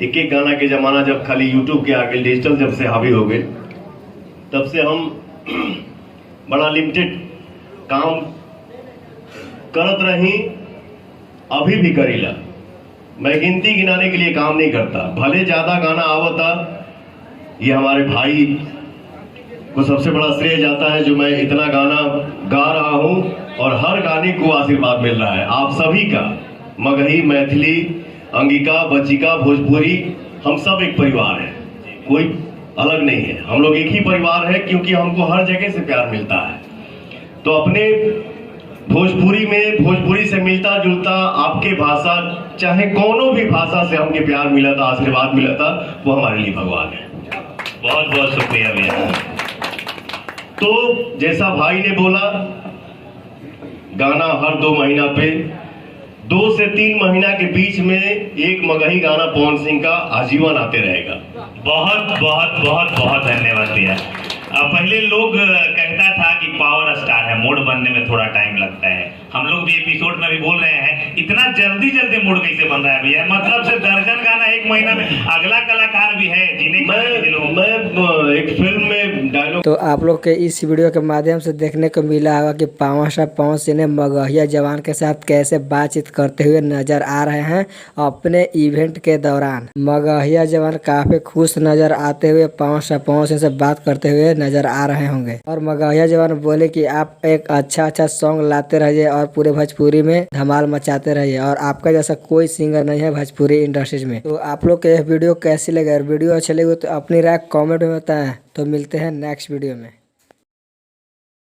एक एक गाना के जमाना जब खाली यूट्यूब के आगे डिजिटल जब से हावी हो गए, तब से हम बड़ा लिमिटेड काम करत रही, अभी भी करीला। मैं गिनती गिनाने के लिए काम नहीं करता, भले ज्यादा गाना आवता, ये हमारे भाई को सबसे बड़ा श्रेय जाता है जो मैं इतना गाना गा रहा हूं और हर गाने को आशीर्वाद मिल रहा है आप सभी का। मगही, मैथिली, अंगिका, बचिका, भोजपुरी, हम सब एक परिवार है, कोई अलग नहीं है, हम लोग एक ही परिवार है, क्योंकि हमको हर जगह से प्यार मिलता है। तो अपने भोजपुरी में भोजपुरी से मिलता जुलता आपके भाषा, चाहे कोनो भी भाषा से हमके प्यार मिला था, आशीर्वाद मिला था, वो हमारे लिए भगवान है। बहुत बहुत शुक्रिया भैया। तो जैसा भाई ने बोला, गाना हर 2 महीना पे 2 से 3 महीना के बीच में एक मगही गाना पवन सिंह का आजीवन आते रहेगा। बहुत बहुत बहुत बहुत धन्यवाद भैया। पहले लोग कहता था कि पावर स्टार है, मूड बनने में थोड़ा टाइम लगता है। हम लोग भी एपिसोड में भी बोल रहे हैं, इतना जल्दी जल्दी मूड कैसे बन रहा है भैया? मतलब से दर्जन गाना 1 महीना में। अगला कलाकार भी है जिन्हें मैं एक फिल्म में डायलॉग। तो आप लोग के इस वीडियो के माध्यम से देखने को मिला होगा कि पवन सिंह ने मगहिया जवान के साथ कैसे बातचीत करते हुए नजर आ रहे हैं अपने इवेंट के दौरान। मगहिया जवान काफी खुश नजर आते हुए पवन सिंह से बात करते हुए नजर आ रहे होंगे। और मगहिया जवान बोले कि आप एक अच्छा सॉन्ग लाते रहिए और पूरे भोजपुरी में धमाल मचाते रहिए, और आपका जैसा कोई सिंगर नहीं है भोजपुरी इंडस्ट्रीज में। तो आप लोग के यह वीडियो कैसी लगे? अगर वीडियो अच्छी लगी तो अपनी राय कमेंट में बताएं। तो मिलते हैं नेक्स्ट वीडियो में।